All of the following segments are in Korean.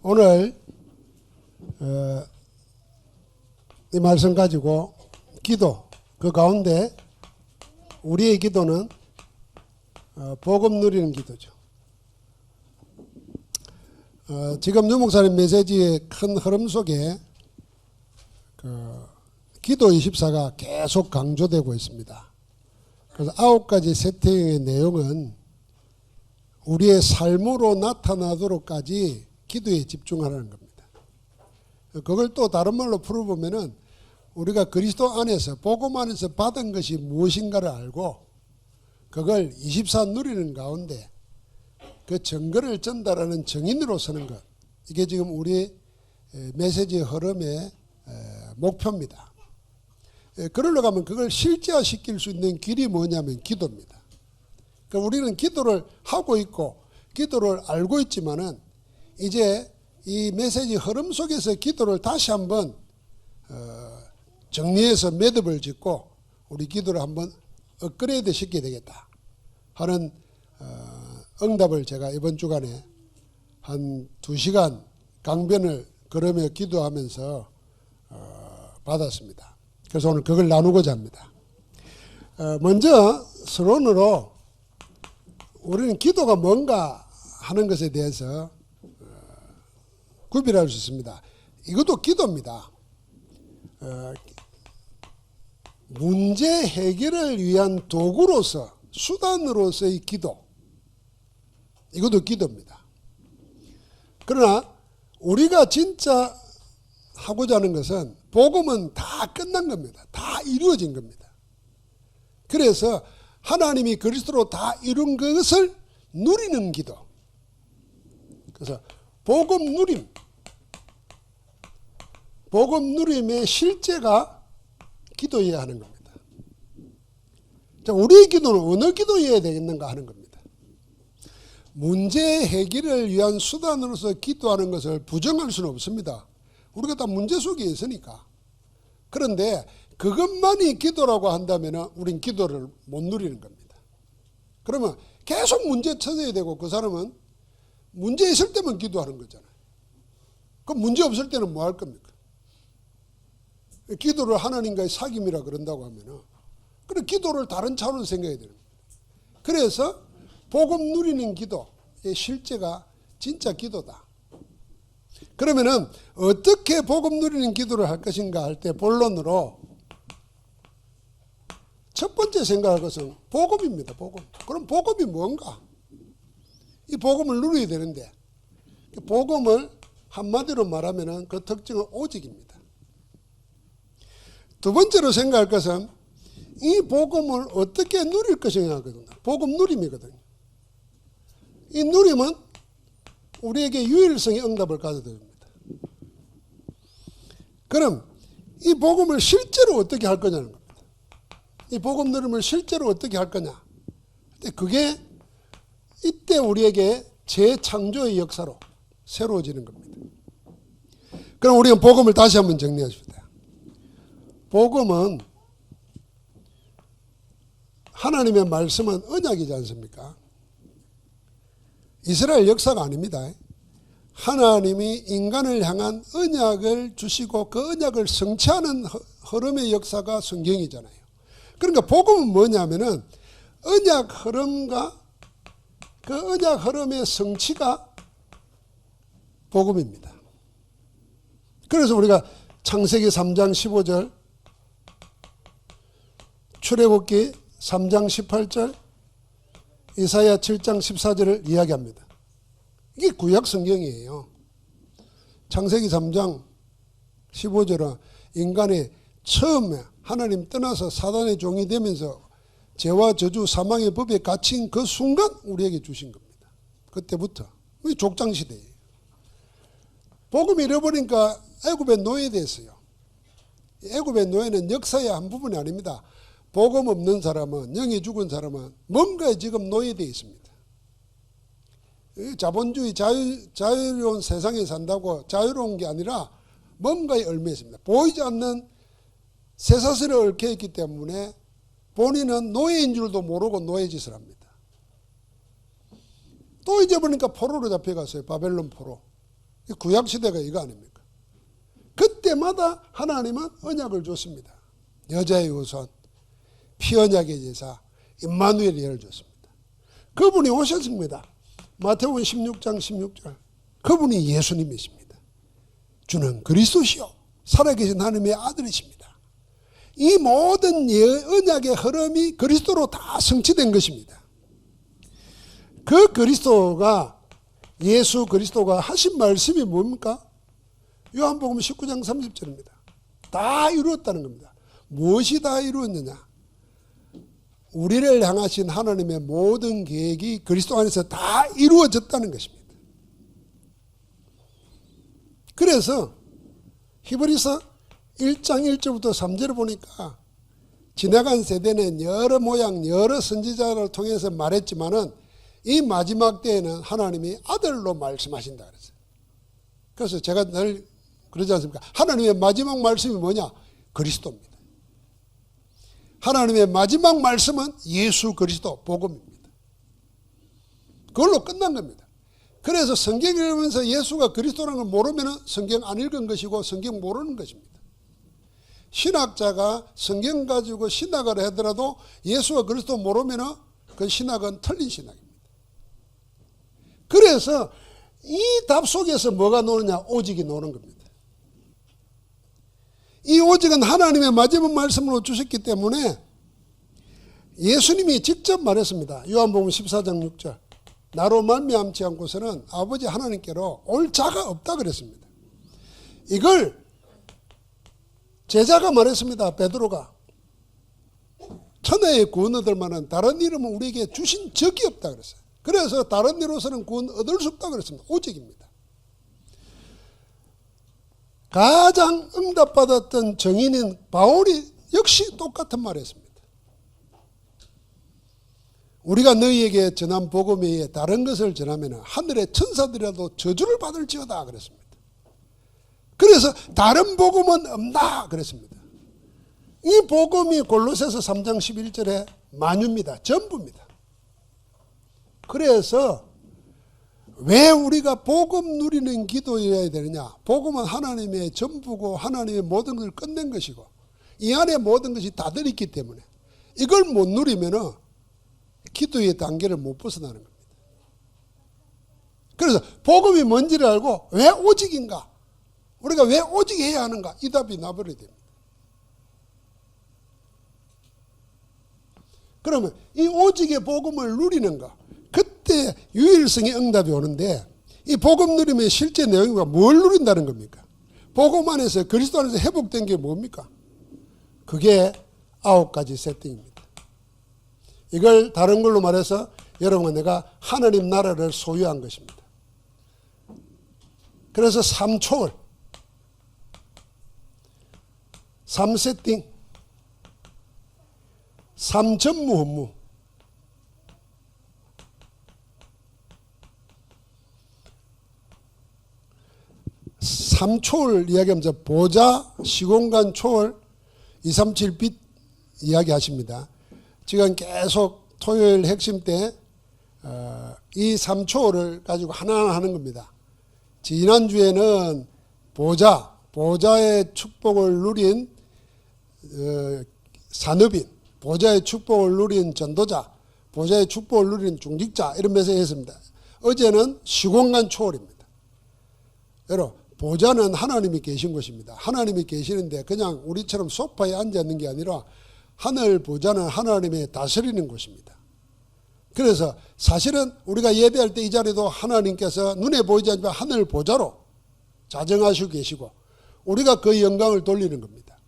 오늘 이 말씀 가지고 기도, 그 가운데 우리의 기도는 복음 누리는 기도죠. 지금 유 목사님 메시지의 큰 흐름 속에 기도 24가 계속 강조되고 있습니다. 그래서 9가지 세팅의 내용은 우리의 삶으로 나타나도록까지 기도에 집중하라는 겁니다. 그걸 또 다른 말로 풀어보면은 우리가 그리스도 안에서 복음 안에서 받은 것이 무엇인가를 알고 그걸 24 누리는 가운데 그 증거를 전달하는 증인으로 서는 것, 이게 지금 우리 메시지의 흐름의 목표입니다. 그러려 가면 그걸 실제화시킬 수 있는 길이 뭐냐면 기도입니다. 그러니까 우리는 기도를 하고 있고 기도를 알고 있지만은 이제 이 메시지 흐름 속에서 기도를 다시 한번 정리해서 매듭을 짓고 우리 기도를 한번 업그레이드 시켜야 되겠다 하는 응답을 제가 이번 주간에 한 2시간 강변을 걸으며 기도하면서 받았습니다. 그래서 오늘 그걸 나누고자 합니다. 먼저 서론으로 우리는 기도가 뭔가 하는 것에 대해서 구별할 수 있습니다. 이것도 기도입니다. 문제 해결을 위한 도구로서, 수단으로서의 기도, 이것도 기도입니다. 그러나 우리가 진짜 하고자 하는 것은 복음은 다 끝난 겁니다. 다 이루어진 겁니다. 그래서 하나님이 그리스도로 다 이룬 것을 누리는 기도. 그래서 복음 누림, 복음 누림의 실제가 기도해야 하는 겁니다. 자, 우리의 기도는 어느 기도해야 되겠는가 하는 겁니다. 문제 해결을 위한 수단으로서 기도하는 것을 부정할 수는 없습니다. 우리가 다 문제 속에 있으니까. 그런데 그것만이 기도라고 한다면 우린 기도를 못 누리는 겁니다. 그러면 계속 문제 찾아야 되고 그 사람은 문제 있을 때만 기도하는 거잖아요. 그럼 문제 없을 때는 뭐 할 겁니까? 기도를 하나님과의 사귐이라 그런다고 하면은 그래 기도를 다른 차원으로 생각해야 되는 겁니다. 그래서 복음 누리는 기도의 실제가 진짜 기도다. 그러면은 어떻게 복음 누리는 기도를 할 것인가 할 때 본론으로 첫 번째 생각할 것은 복음입니다. 복음. 그럼 복음이 뭔가? 이 복음을 누려야 되는데 복음을 한마디로 말하면은 그 특징은 오직입니다. 두 번째로 생각할 것은 이 복음을 어떻게 누릴 것이냐거든요. 복음 누림이거든요. 이 누림은 우리에게 유일성의 응답을 가져야 됩니다. 그럼 이 복음을 실제로 어떻게 할 거냐는 겁니다. 이 복음 누림을 실제로 어떻게 할 거냐. 그게 이때 우리에게 재창조의 역사로 새로워지는 겁니다. 그럼 우리는 복음을 다시 한번 정리하십시다. 복음은 하나님의 말씀은 언약이지 않습니까? 이스라엘 역사가 아닙니다. 하나님이 인간을 향한 언약을 주시고 그 언약을 성취하는 흐름의 역사가 성경이잖아요. 그러니까 복음은 뭐냐면은 언약 흐름과 그 언약 흐름의 성취가 복음입니다. 그래서 우리가 창세기 3장 15절, 출애굽기 3장 18절, 이사야 7장 14절을 이야기합니다. 이게 구약 성경이에요. 창세기 3장 15절은 인간이 처음에 하나님 떠나서 사단의 종이 되면서 죄와 저주 사망의 법에 갇힌 그 순간 우리에게 주신 겁니다. 그때부터. 우리 족장시대예요. 복음 잃어버리니까 애굽의 노예됐어요. 애굽의 노예는 역사의 한 부분이 아닙니다. 복음 없는 사람은, 영이 죽은 사람은 뭔가에 지금 노예되어 있습니다. 자본주의 자유로운 세상에 산다고 자유로운 게 아니라 뭔가에 얽혀 있습니다. 보이지 않는 쇠사슬에 얽혀 있기 때문에 본인은 노예인 줄도 모르고 노예짓을 합니다. 또 잊어버리니까 포로로 잡혀갔어요. 바벨론 포로. 구약시대가 이거 아닙니까? 그때마다 하나님은 언약을 줬습니다. 여자의 우선, 피언약의 제사, 임마누엘 예를 줬습니다. 그분이 오셨습니다. 마태복음 16장 16절. 그분이 예수님이십니다. 주는 그리스도시요 살아계신 하나님의 아들이십니다. 이 모든 언약의 흐름이 그리스도로 다 성취된 것입니다. 그 그리스도가, 예수 그리스도가 하신 말씀이 뭡니까? 요한복음 19장 30절입니다. 다 이루었다는 겁니다. 무엇이 다 이루었느냐? 우리를 향하신 하나님의 모든 계획이 그리스도 안에서 다 이루어졌다는 것입니다. 그래서 히브리서 1장 1절부터 3절을 보니까 지나간 세대는 여러 모양 여러 선지자를 통해서 말했지만은 이 마지막 때에는 하나님이 아들로 말씀하신다 그랬어요. 그래서 제가 늘 그러지 않습니까? 하나님의 마지막 말씀이 뭐냐? 그리스도입니다. 하나님의 마지막 말씀은 예수 그리스도 복음입니다. 그걸로 끝난 겁니다. 그래서 성경 읽으면서 예수가 그리스도라는 걸 모르면 성경 안 읽은 것이고 성경 모르는 것입니다. 신학자가 성경 가지고 신학을 하더라도 예수가 그리스도 모르면 그 신학은 틀린 신학입니다. 그래서 이 답 속에서 뭐가 노느냐? 오직이 노는 겁니다. 이 오직은 하나님의 마지막 말씀으로 주셨기 때문에 예수님이 직접 말했습니다. 요한복음 14장 6절. 나로 말미암지 않고서는 아버지 하나님께로 올 자가 없다 그랬습니다. 이걸 제자가 말했습니다. 베드로가. 천하의 구원 얻을 만한 다른 이름은 우리에게 주신 적이 없다 그랬어요. 그래서 다른 이로서는 구원 얻을 수 없다 그랬습니다. 오직입니다. 가장 응답받았던 정인인 바울이 역시 똑같은 말을 했습니다. 우리가 너희에게 전한 복음 외에 다른 것을 전하면 하늘의 천사들이라도 저주를 받을지어다 그랬습니다. 그래서 다른 복음은 없다 그랬습니다. 이 복음이 골로새서 3장 11절에 만유입니다. 전부입니다. 그래서 왜 우리가 복음 누리는 기도해야 되느냐? 복음은 하나님의 전부고 하나님의 모든 것을 끝낸 것이고 이 안에 모든 것이 다 들어있기 때문에 이걸 못 누리면 기도의 단계를 못 벗어나는 겁니다. 그래서 복음이 뭔지를 알고 왜 오직인가? 우리가 왜 오직 해야 하는가? 이 답이 나버려야 됩니다. 그러면 이 오직의 복음을 누리는가? 그때 유일성의 응답이 오는데 이 복음 누림의 실제 내용이 뭘 누린다는 겁니까? 복음 안에서 그리스도 안에서 회복된 게 뭡니까? 그게 9가지 세팅입니다. 이걸 다른 걸로 말해서 여러분 내가 하나님 나라를 소유한 것입니다. 그래서 3초월 3세팅 3전무 업무 3초월 이야기하면서 보좌, 시공간, 초월, 237빛 이야기하십니다. 지금 계속 토요일 핵심 때 이 3초월을 가지고 하나하나 하는 겁니다. 지난주에는 보좌의 축복을 누린 산업인, 보좌의 축복을 누린 전도자, 보좌의 축복을 누린 중직자 이러면서 했습니다. 어제는 시공간 초월입니다. 여러분 보좌는 하나님이 계신 것입니다. 하나님이 계시는데 그냥 우리처럼 소파에 앉아 있는 게 아니라 하늘 보좌는 하나님이 다스리는 곳입니다. 그래서 사실은 우리가 예배할 때 이 자리도 하나님께서 눈에 보이지 않지만 하늘 보좌로 자정하시고 계시고 우리가 그 영광을 돌리는 겁니다.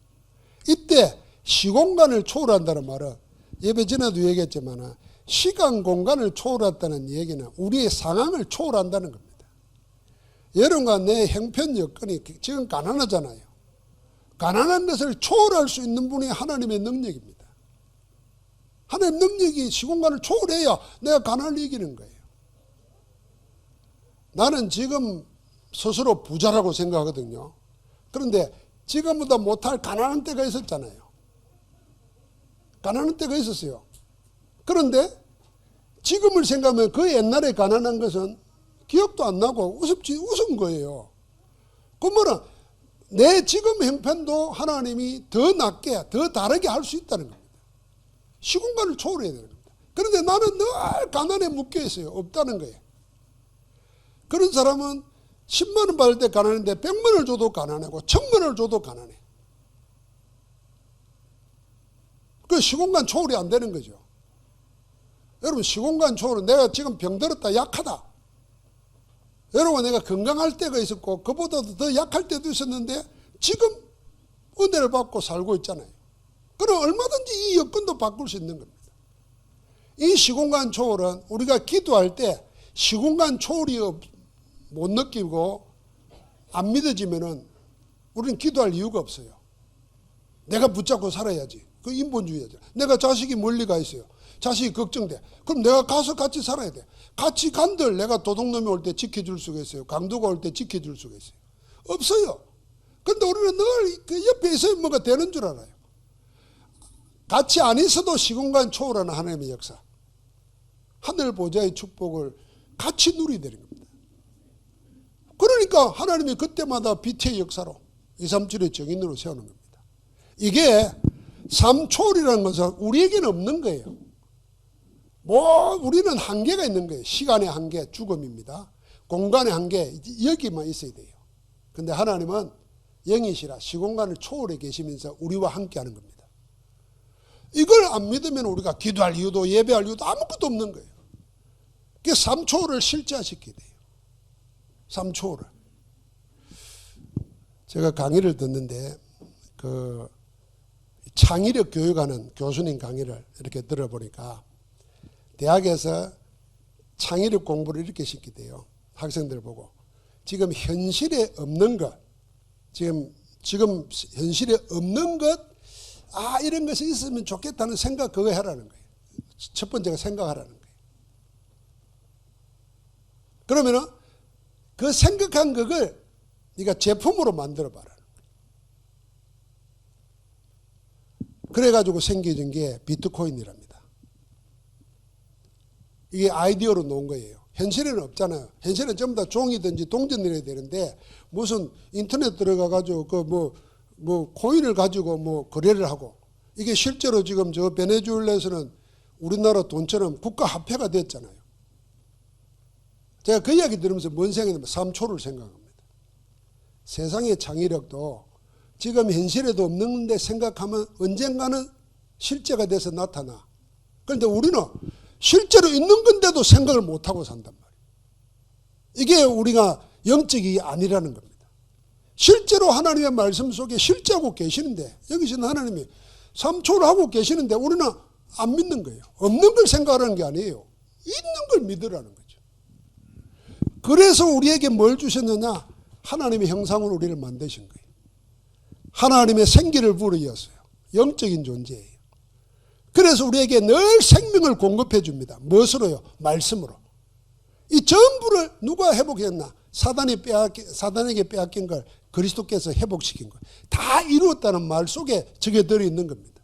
이때 시공간을 초월한다는 말은 예배 전에도 얘기했지만 시간 공간을 초월한다는 얘기는 우리의 상황을 초월한다는 겁니다. 여러분과 내 형편 여건이 지금 가난하잖아요. 가난한 것을 초월할 수 있는 분이 하나님의 능력입니다. 하나님 능력이 시공간을 초월해야 내가 가난을 이기는 거예요. 나는 지금 스스로 부자라고 생각하거든요. 그런데 지금보다 못할 가난한 때가 있었잖아요. 가난한 때가 있었어요. 그런데 지금을 생각하면 그 옛날에 가난한 것은 기억도 안 나고 웃은 거예요. 그러면 내 지금 형편도 하나님이 더 낫게, 더 다르게 할 수 있다는 겁니다. 시공간을 초월해야 되는 겁니다. 그런데 나는 늘 가난에 묶여 있어요. 없다는 거예요. 그런 사람은 10만 원 받을 때 가난한데 100만 원을 줘도 가난하고 1000만 원을 줘도 가난해. 그 시공간 초월이 안 되는 거죠. 여러분, 시공간 초월은 내가 지금 병들었다, 약하다. 여러분, 내가 건강할 때가 있었고 그보다도 더 약할 때도 있었는데 지금 은혜를 받고 살고 있잖아요. 그럼 얼마든지 이 여건도 바꿀 수 있는 겁니다. 이 시공간 초월은 우리가 기도할 때 시공간 초월이 못 느끼고 안 믿어지면은 우리는 기도할 이유가 없어요. 내가 붙잡고 살아야지. 그 인본주의죠. 내가 자식이 멀리 가 있어요. 자식이 걱정돼. 그럼 내가 가서 같이 살아야 돼. 같이 간들 내가 도둑놈이 올 때 지켜줄 수가 있어요. 강도가 올 때 지켜줄 수가 있어요. 없어요. 그런데 우리는 늘 그 옆에 있으면 뭐가 되는 줄 알아요. 같이 안 있어도 시공간 초월하는 하나님의 역사. 하늘 보좌의 축복을 같이 누리게 되는 겁니다. 그러니까 하나님이 그때마다 빛의 역사로 237의 정인으로 세우는 겁니다. 이게 삶 초월이라는 것은 우리에게는 없는 거예요. 우리는 한계가 있는 거예요. 시간의 한계, 죽음입니다. 공간의 한계, 여기만 있어야 돼요. 근데 하나님은 영이시라 시공간을 초월해 계시면서 우리와 함께 하는 겁니다. 이걸 안 믿으면 우리가 기도할 이유도 예배할 이유도 아무것도 없는 거예요. 그게 삶 초월을 실제화시켜야 돼요. 삶 초월을. 제가 강의를 듣는데 그 창의력 교육하는 교수님 강의를 이렇게 들어보니까 대학에서 창의력 공부를 이렇게 시키대요. 학생들 보고 지금 현실에 없는 것, 지금 현실에 없는 것, 이런 것이 있으면 좋겠다는 생각, 그거 하라는 거예요. 첫 번째가 생각하라는 거예요. 그러면은 그 생각한 그걸 네가 제품으로 만들어 봐라. 그래가지고 생겨진 게 비트코인이랍니다. 이게 아이디어로 놓은 거예요. 현실에는 없잖아요. 현실은 전부 다 종이든지 동전이라야 되는데 무슨 인터넷 들어가가지고 그 코인을 가지고 거래를 하고, 이게 실제로 지금 저 베네수엘라에서는 우리나라 돈처럼 국가 화폐가 됐잖아요. 제가 그 이야기 들으면서 뭔 생각이냐면 삶초를 생각합니다. 세상의 창의력도 지금 현실에도 없는데 생각하면 언젠가는 실제가 돼서 나타나. 그런데 우리는 실제로 있는 건데도 생각을 못하고 산단 말이에요. 이게 우리가 영적이 아니라는 겁니다. 실제로 하나님의 말씀 속에 실제하고 계시는데, 여기서는 하나님이 삶초를 하고 계시는데 우리는 안 믿는 거예요. 없는 걸 생각하라는 게 아니에요. 있는 걸 믿으라는 거죠. 그래서 우리에게 뭘 주셨느냐? 하나님의 형상으로 우리를 만드신 거예요. 하나님의 생기를 불어이었어요. 영적인 존재예요. 그래서 우리에게 늘 생명을 공급해 줍니다. 무엇으로요? 말씀으로. 이 전부를 누가 회복했나? 사단에게 빼앗긴 걸 그리스도께서 회복시킨 거예요. 다 이루었다는 말 속에 저게 들어있는 겁니다.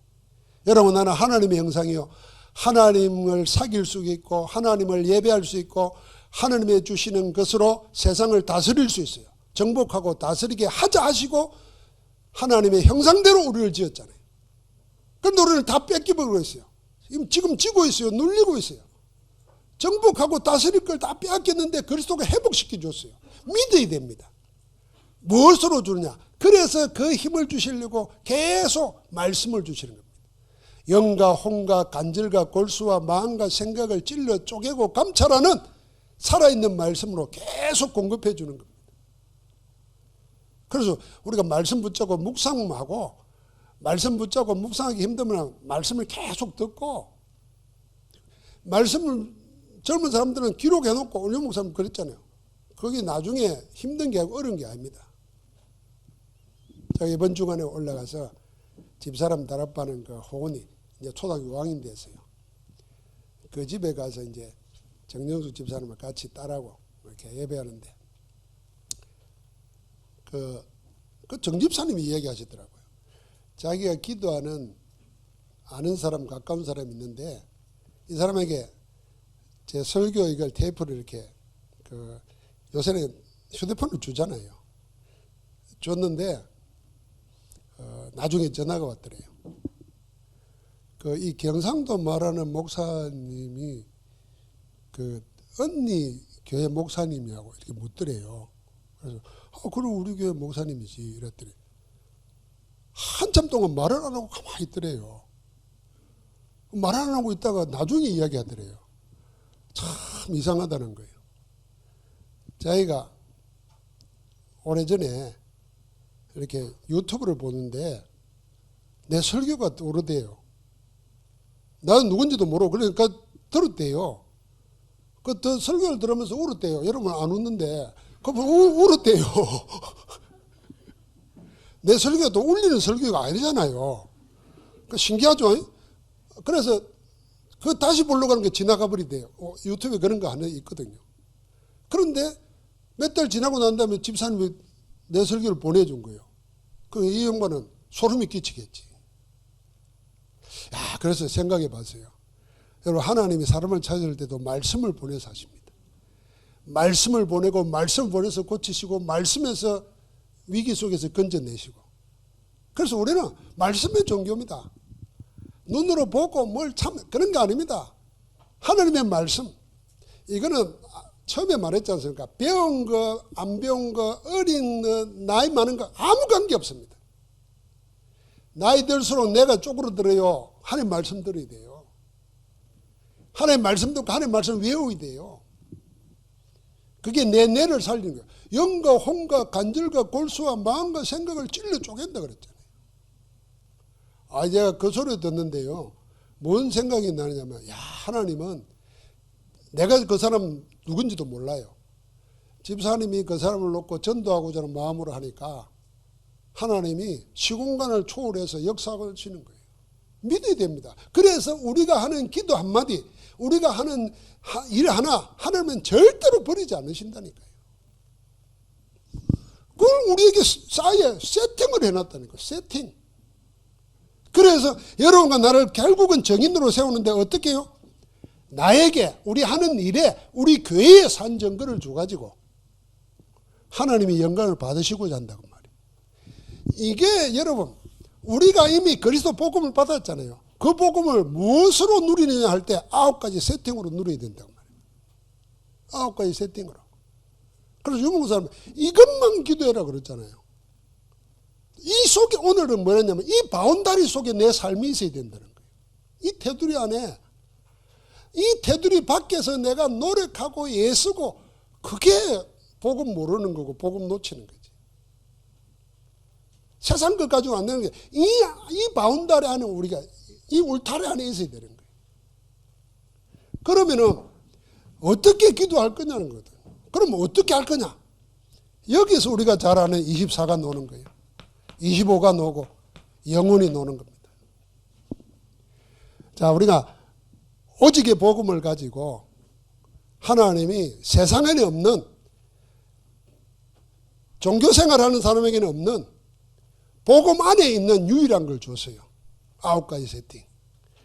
여러분, 나는 하나님의 형상이요, 하나님을 사귈 수 있고 하나님을 예배할 수 있고 하나님의 주시는 것으로 세상을 다스릴 수 있어요. 정복하고 다스리게 하자 하시고 하나님의 형상대로 우리를 지었잖아요. 그런데 우리는 다 뺏기버리고 있어요. 지금 지고 있어요. 눌리고 있어요. 정복하고 다스릴 걸 다 빼앗겼는데 그리스도가 회복시켜 줬어요. 믿어야 됩니다. 무엇으로 주느냐? 그래서 그 힘을 주시려고 계속 말씀을 주시는 겁니다. 영과 혼과 간절과 골수와 마음과 생각을 찔러 쪼개고 감찰하는 살아있는 말씀으로 계속 공급해 주는 겁니다. 그래서 우리가 말씀 붙잡고 묵상하고, 말씀 붙잡고 묵상하기 힘들면 말씀을 계속 듣고, 말씀을 젊은 사람들은 기록해놓고, 오늘 목사님 그랬잖아요. 그게 나중에 힘든 게 아니고 어려운 게 아닙니다. 제가 이번 주간에 올라가서 집사람 다락방은 그 호원이 이제 초등학교 5학년 됐어요. 그 집에 가서 이제 정영숙 집사람을 같이 딸하고 이렇게 예배하는데, 그 정집사님이 이야기하시더라고요. 자기가 기도하는 아는 사람, 가까운 사람이 있는데 이 사람에게 제 설교 이걸 테이프를 이렇게 요새는 휴대폰을 주잖아요. 줬는데 나중에 전화가 왔더래요. 이 경상도 말하는 목사님이 언니 교회 목사님이라고 이렇게 묻더래요. 그래서 그럼 우리 교회 목사님이지 이랬더니 한참 동안 말을 안 하고 가만히 있더래요. 말 안 하고 있다가 나중에 이야기하더래요. 참 이상하다는 거예요. 자기가 오래전에 이렇게 유튜브를 보는데 내 설교가 떠오르대요. 나는 누군지도 모르고 그러니까 들었대요. 그 설교를 들으면서 울었대요. 여러분 안 웃는데 울었대요. 내 설교가 또 울리는 설교가 아니잖아요. 신기하죠? 그래서 다시 보려고 하는 게 지나가 버리대요. 유튜브에 그런 거 하나 있거든요. 그런데 몇 달 지나고 난 다음에 집사님이 내 설교를 보내준 거예요. 이 양반은 소름이 끼치겠지. 그래서 생각해 봤어요. 여러분 하나님이 사람을 찾을 때도 말씀을 보내서 하십니다. 말씀을 보내고 말씀을 보내서 고치시고 말씀에서 위기 속에서 건져내시고. 그래서 우리는 말씀의 종교입니다. 눈으로 보고 그런 게 아닙니다. 하나님의 말씀. 이거는 처음에 말했지 않습니까? 배운 거, 안 배운 거, 어린 거, 나이 많은 거 아무 관계 없습니다. 나이 들수록 내가 쪼그러들어요. 하나님 말씀 들어야 돼요. 하나님 말씀 듣고 하나님 말씀 외워야 돼요. 그게 내 뇌를 살리는 거예요. 영과 혼과 간절과 골수와 마음과 생각을 찔러 쪼갠다 그랬잖아요. 제가 그 소리 듣는데요. 뭔 생각이 나느냐면, 하나님은 내가 그 사람 누군지도 몰라요. 집사님이 그 사람을 놓고 전도하고자 하는 마음으로 하니까 하나님이 시공간을 초월해서 역사하시는 거예요. 믿어야 됩니다. 그래서 우리가 하는 기도 한마디, 우리가 하는 일 하나, 하나님은 절대로 버리지 않으신다니까요. 그걸 우리에게 쌓여 세팅을 해놨다니까요. 세팅. 그래서 여러분과 나를 결국은 정인으로 세우는데 어떻게 해요? 나에게 우리 하는 일에 우리 교회에 산 증거를 줘가지고 하나님이 영광을 받으시고자 한다고 말이에요. 이게 여러분 우리가 이미 그리스도 복음을 받았잖아요. 그 복음을 무엇으로 누리느냐 할 때 9가지 세팅으로 누려야 된다고 말이에요. 9가지 세팅으로. 그래서 유목사 사람은 이것만 기도해라 그랬잖아요. 이 속에 오늘은 뭐였냐면 이 바운다리 속에 내 삶이 있어야 된다는 거예요. 이 테두리 안에, 이 테두리 밖에서 내가 노력하고 애쓰고 그게 복음 모르는 거고 복음 놓치는 거지. 세상 것 가지고 안 되는 게 이 바운다리 안에 우리가 이 울타리 안에 있어야 되는 거예요. 그러면은 어떻게 기도할 거냐는 거거든. 그럼 어떻게 할 거냐? 여기서 우리가 잘 아는 24가 노는 거예요. 25가 노고 영혼이 노는 겁니다. 자, 우리가 오직의 복음을 가지고 하나님이 세상에는 없는 종교생활하는 사람에게는 없는 복음 안에 있는 유일한 걸 줬어요. 9가지 세팅.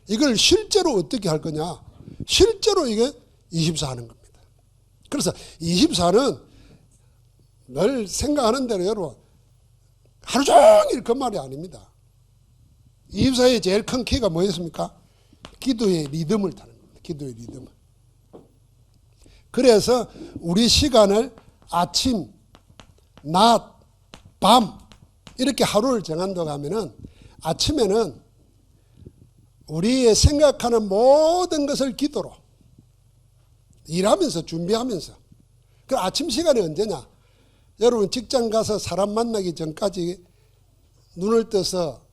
이걸 실제로 어떻게 할 거냐? 실제로 이게 24 하는 겁니다. 그래서 24는 늘 생각하는 대로 여러분 하루 종일 그 말이 아닙니다. 24의 제일 큰 키가 뭐였습니까? 기도의 리듬을 타는 겁니다. 기도의 리듬을. 그래서 우리 시간을 아침, 낮, 밤 이렇게 하루를 정한다고 하면은 아침에는 우리의 생각하는 모든 것을 기도로 일하면서 준비하면서. 그 아침 시간이 언제냐? 여러분 직장 가서 사람 만나기 전까지 눈을 떠서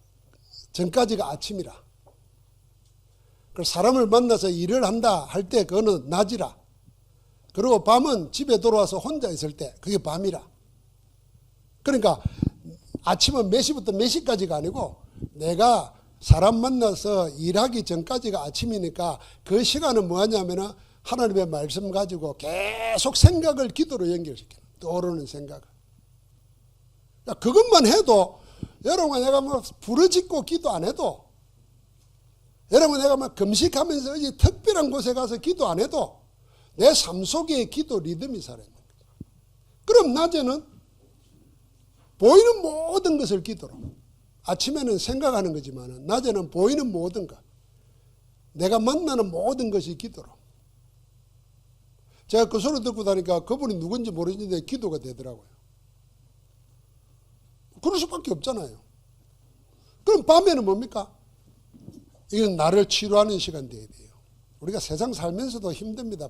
전까지가 아침이라. 그 사람을 만나서 일을 한다 할 때 그거는 낮이라. 그리고 밤은 집에 돌아와서 혼자 있을 때 그게 밤이라. 그러니까 아침은 몇 시부터 몇 시까지가 아니고 내가 사람 만나서 일하기 전까지가 아침이니까 그 시간은 뭐하냐면은 하나님의 말씀 가지고 계속 생각을 기도로 연결시켜요. 떠오르는 생각을. 그것만 해도 여러분 내가 뭐 부르짖고 기도 안 해도 여러분 내가 막 금식하면서 특별한 곳에 가서 기도 안 해도 내 삶 속에 기도 리듬이 살아있는 거예요. 그럼 낮에는 보이는 모든 것을 기도로, 아침에는 생각하는 거지만 낮에는 보이는 모든 것, 내가 만나는 모든 것이 기도로. 제가 그 소리 듣고 나니까 그분이 누군지 모르겠는데 기도가 되더라고요. 그럴 수밖에 없잖아요. 그럼 밤에는 뭡니까? 이건 나를 치료하는 시간 되어야 돼요. 우리가 세상 살면서도 힘듭니다.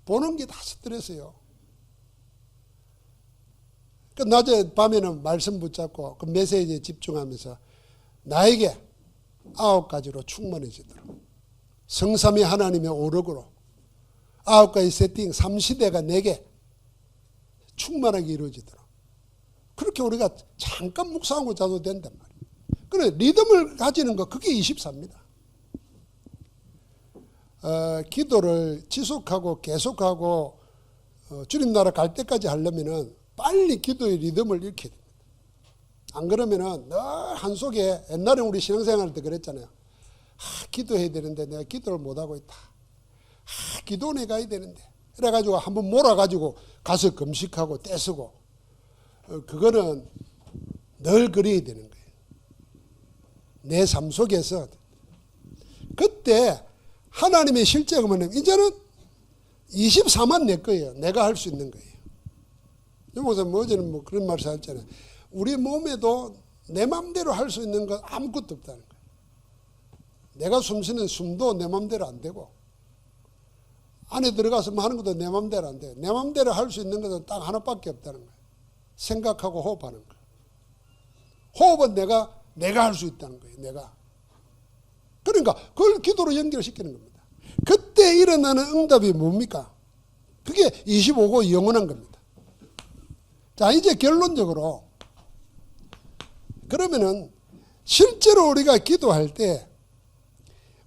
보는 게 다 스트레스예요. 그 낮에 밤에는 말씀 붙잡고 그 메시지에 집중하면서 나에게 9가지로 충만해지도록, 성삼위 하나님의 오력으로 9가지 세팅 3시대가 내게 충만하게 이루어지도록, 그렇게 우리가 잠깐 묵상하고 자도 된단 말이에요. 그래, 리듬을 가지는 거, 그게 24입니다. 기도를 지속하고 계속하고 주님 나라 갈 때까지 하려면은 빨리 기도의 리듬을 잃게 됩니다. 안 그러면은 늘 한속에, 옛날에 우리 신앙생활 때 그랬잖아요. 기도해야 되는데 내가 기도를 못하고 있다. 기도원에 가야 되는데. 그래가지고 한번 몰아가지고 가서 금식하고 떼쓰고, 그거는 늘 그래야 되는 거예요. 내 삶 속에서. 그때 하나님의 실제가 뭐냐면 이제는 24만 내 거예요. 내가 할 수 있는 거예요. 목사님 어제는 그런 말씀 하셨잖아요. 우리 몸에도 내 마음대로 할 수 있는 건 아무것도 없다는 거예요. 내가 숨 쉬는 숨도 내 마음대로 안 되고, 안에 들어가서 뭐 하는 것도 내 마음대로 안 돼요. 내 마음대로 할 수 있는 것은 딱 하나밖에 없다는 거예요. 생각하고 호흡하는 거예요. 호흡은 내가 할 수 있다는 거예요. 내가. 그러니까 그걸 기도로 연결시키는 겁니다. 그때 일어나는 응답이 뭡니까? 그게 25고 영원한 겁니다. 자, 이제 결론적으로, 그러면은 실제로 우리가 기도할 때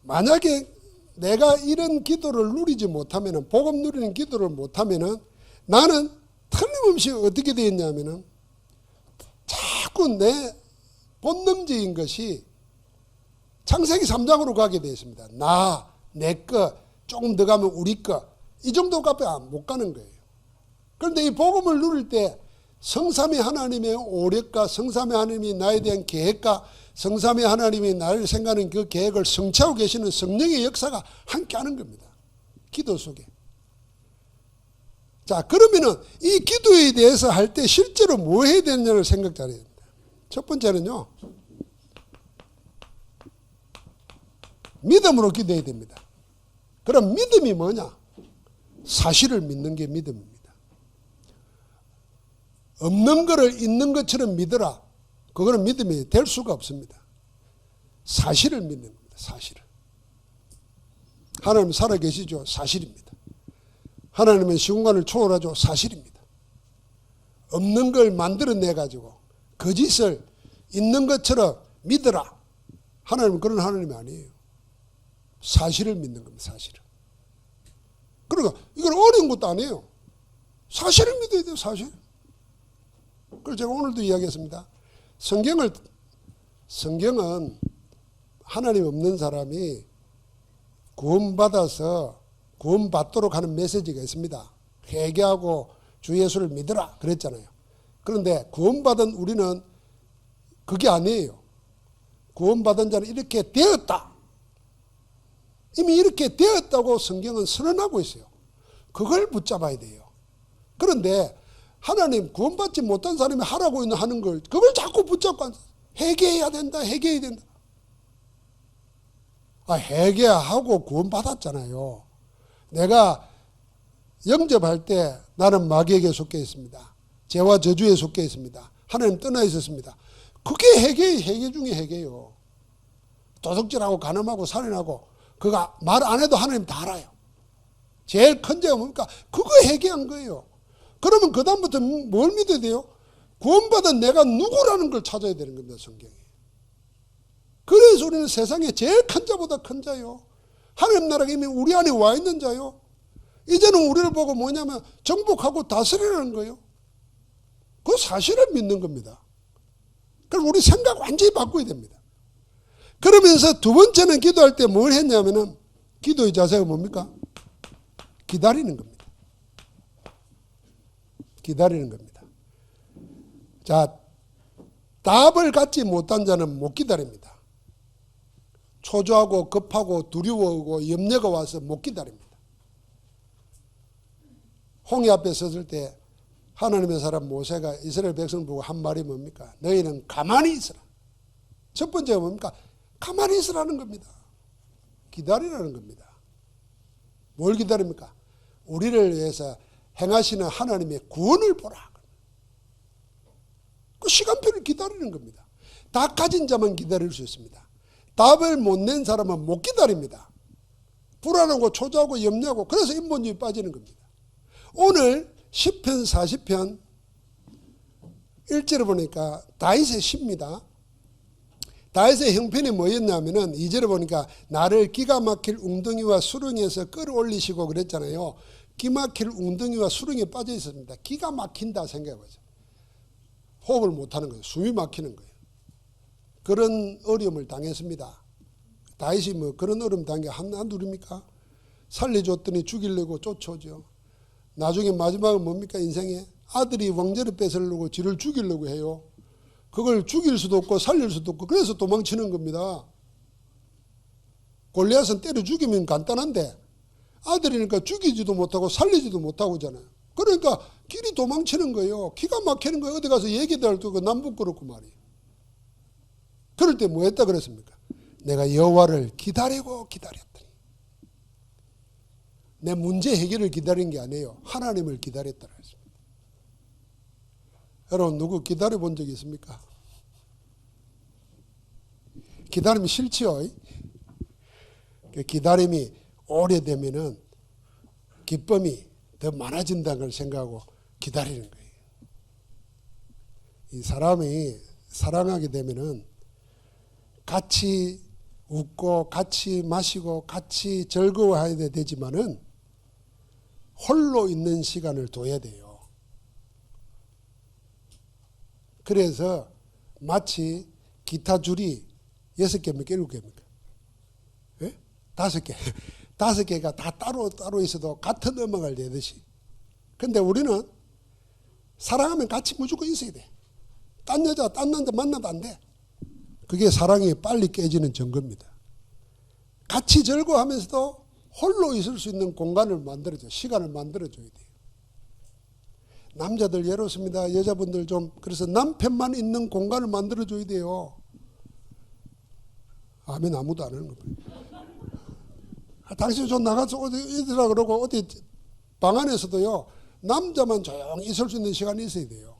만약에 내가 이런 기도를 누리지 못하면은, 복음 누리는 기도를 못하면은 나는 틀림없이 어떻게 되었냐면은 자꾸 내 본능적인 것이 창세기 3장으로 가게 되어 있습니다. 나, 내 거, 조금 더 가면 우리 거, 이 정도밖에 못 가는 거예요. 그런데 이 복음을 누릴 때 성삼위 하나님의 오력과 성삼위 하나님이 나에 대한 계획과 성삼위 하나님이 나를 생각하는 그 계획을 성취하고 계시는 성령의 역사가 함께하는 겁니다. 기도 속에. 자, 그러면은 이 기도에 대해서 할 때 실제로 뭐 해야 되느냐를 생각 잘해야 됩니다. 첫 번째는요, 믿음으로 기도해야 됩니다. 그럼 믿음이 뭐냐? 사실을 믿는 게 믿음입니다. 없는 거를 있는 것처럼 믿어라. 그거는 믿음이 될 수가 없습니다. 사실을 믿는 겁니다. 사실을. 하나님 살아계시죠? 사실입니다. 하나님은 시공간을 초월하죠? 사실입니다. 없는 걸 만들어내가지고 거짓을 있는 것처럼 믿어라. 하나님은 그런 하나님이 아니에요. 사실을 믿는 겁니다. 사실을. 그러니까 이건 어려운 것도 아니에요. 사실을 믿어야 돼요. 사실. 그래서 제가 오늘도 이야기했습니다. 성경은 하나님 없는 사람이 구원받아서 구원받도록 하는 메시지가 있습니다. 회개하고 주 예수를 믿으라 그랬잖아요. 그런데 구원받은 우리는 그게 아니에요. 구원받은 자는 이렇게 되었다. 이미 이렇게 되었다고 성경은 선언하고 있어요. 그걸 붙잡아야 돼요. 그런데 하나님 구원받지 못한 사람이 하라고 하는 걸, 그걸 자꾸 붙잡고 회개해야 된다, 회개해야 된다. 회개하고 구원받았잖아요. 내가 영접할 때 나는 마귀에게 속해 있습니다. 죄와 저주에 속해 있습니다. 하나님 떠나 있었습니다. 그게 회개 중에 회개예요. 도둑질하고 간음하고 살인하고 그가 말 안 해도 하나님 다 알아요. 제일 큰 죄가 뭡니까? 그거 회개한 거예요. 그러면 그 다음부터 뭘 믿어야 돼요? 구원받은 내가 누구라는 걸 찾아야 되는 겁니다. 성경에. 그래서 우리는 세상에 제일 큰 자보다 큰 자요. 하나님 나라가 이미 우리 안에 와 있는 자요. 이제는 우리를 보고 뭐냐면 정복하고 다스리라는 거예요. 그 사실을 믿는 겁니다. 그럼 우리 생각 완전히 바꿔야 됩니다. 그러면서 두 번째는 기도할 때 뭘 했냐면은, 기도의 자세가 뭡니까? 기다리는 겁니다. 기다리는 겁니다. 자, 답을 갖지 못한 자는 못 기다립니다. 초조하고 급하고 두려워하고 염려가 와서 못 기다립니다. 홍해 앞에 섰을 때 하나님의 사람 모세가 이스라엘 백성 보고 한 말이 뭡니까? 너희는 가만히 있으라. 첫 번째가 뭡니까? 가만히 있으라는 겁니다. 기다리라는 겁니다. 뭘 기다립니까? 우리를 위해서 행하시는 하나님의 구원을 보라. 그 시간표를 기다리는 겁니다. 다 가진 자만 기다릴 수 있습니다. 답을 못 낸 사람은 못 기다립니다. 불안하고 초조하고 염려하고 그래서 인본주의 빠지는 겁니다. 오늘 10편 40편 1절에 보니까 다윗의 시입니다. 다윗의 형편이 뭐였냐면은 2절에 보니까 나를 기가 막힐 웅덩이와 수렁에서 끌어올리시고 그랬잖아요. 기가 막힐 웅덩이와 수렁에 빠져 있었습니다. 기가 막힌다 생각해보세요. 호흡을 못하는 거예요. 숨이 막히는 거예요. 그런 어려움을 당했습니다. 다윗이 뭐 그런 어려움 당한 게 한둘입니까? 살려줬더니 죽이려고 쫓아오죠. 나중에 마지막은 뭡니까? 인생에 아들이 왕좌를 뺏으려고 지를 죽이려고 해요. 그걸 죽일 수도 없고 살릴 수도 없고 그래서 도망치는 겁니다. 골리앗은 때려 죽이면 간단한데 아들이니까 죽이지도 못하고 살리지도 못하고 하잖아요. 그러니까 길이 도망치는 거예요. 기가 막히는 거예요. 어디 가서 얘기도 할 수 없고 남 부끄럽고 말이에요. 그럴 때 뭐 했다 그랬습니까? 내가 여호와를 기다리고 기다렸더니 내 문제 해결을 기다린 게 아니에요. 하나님을 기다렸다 그랬습니다. 여러분 누구 기다려 본 적이 있습니까? 기다림이 싫지요. 기다림이 오래되면은 기쁨이 더 많아진다는 걸 생각하고 기다리는 거예요. 이 사람이 사랑하게 되면은 같이 웃고 같이 마시고 같이 즐거워해야 되지만은 홀로 있는 시간을 둬야 돼요. 그래서 마치 기타 줄이 6개입니까? 7개입니까? 예? 5개. 5개가 다 따로 있어도 같은 음악을 내듯이. 근데 우리는 사랑하면 같이 무조건 있어야 돼. 딴 여자, 딴 남자 만나도 안 돼. 그게 사랑이 빨리 깨지는 증거입니다. 같이 즐거워하면서도 홀로 있을 수 있는 공간을 만들어줘, 시간을 만들어줘야 돼요. 남자들 예롭습니다. 여자분들 좀 그래서 남편만 있는 공간을 만들어줘야 돼요. 아멘 아무도 안 하는 겁니다. 당신 좀 나가서 어디 있으라 그러고 어디 방 안에서도요 남자만 조용히 있을 수 있는 시간이 있어야 돼요.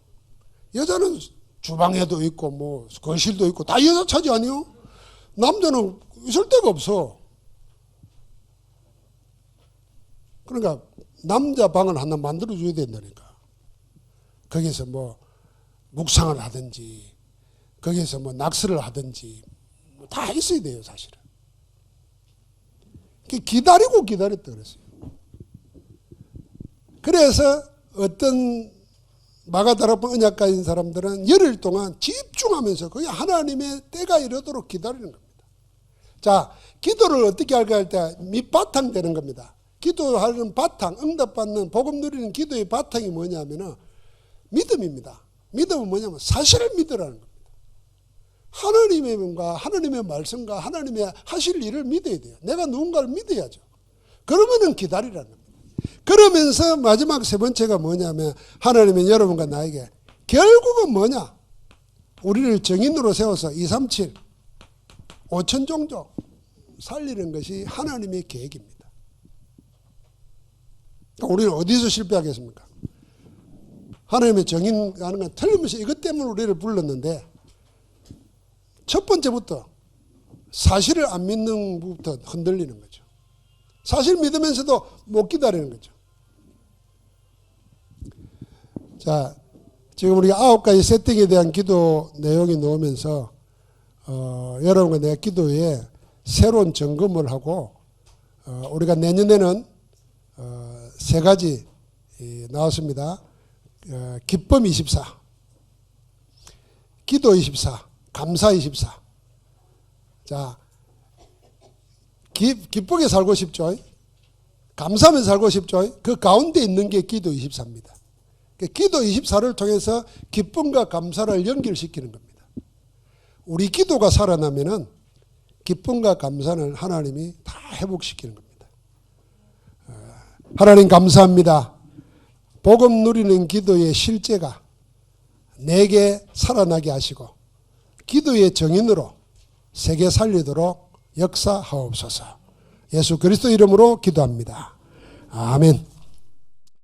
여자는 주방에도 있고 뭐 거실도 있고 다 여자 차지 아니요? 남자는 있을 데가 없어. 그러니까 남자 방을 하나 만들어줘야 된다니까. 거기서 뭐 묵상을 하든지 거기서 뭐 낙서를 하든지 뭐 다 있어야 돼요 사실은. 기다리고 기다렸다 그랬어요. 그래서 어떤 마가다락방 언약가인 사람들은 열흘 동안 집중하면서 거기 하나님의 때가 이르도록 기다리는 겁니다. 자, 기도를 어떻게 할까 할 때 밑바탕 되는 겁니다. 기도하는 바탕, 응답받는 복음 누리는 기도의 바탕이 뭐냐면은 믿음입니다. 믿음은 뭐냐면 사실을 믿으라는 겁니다. 하나님의 뭔가 하나님의 말씀과 하나님의 하실 일을 믿어야 돼요. 내가 누군가를 믿어야죠. 그러면은 기다리라는 겁니다. 그러면서 마지막 세 번째가 뭐냐면 하나님은 여러분과 나에게 결국은 뭐냐? 우리를 정인으로 세워서 237, 5천 종족 살리는 것이 하나님의 계획입니다. 우리는 어디서 실패하겠습니까? 하나님의 정인하는 건 틀림없이 이것 때문에 우리를 불렀는데 첫 번째부터 사실을 안 믿는 부부터 흔들리는 거죠. 사실 믿으면서도 못 기다리는 거죠. 자, 지금 우리가 9가지 세팅에 대한 기도 내용이 나오면서 여러분과 내 기도에 새로운 점검을 하고 우리가 내년에는 3가지 나왔습니다. 기쁨 24, 기도 24, 감사 24. 자, 기쁘게 살고 싶죠. 감사하면서 살고 싶죠. 그 가운데 있는 게 기도 24입니다. 기도 24를 통해서 기쁨과 감사를 연결시키는 겁니다. 우리 기도가 살아나면은 기쁨과 감사는 하나님이 다 회복시키는 겁니다. 하나님 감사합니다. 복음 누리는 기도의 실제가 내게 살아나게 하시고 기도의 정인으로 세계 살리도록 역사하옵소서. 예수 그리스도 이름으로 기도합니다. 아멘.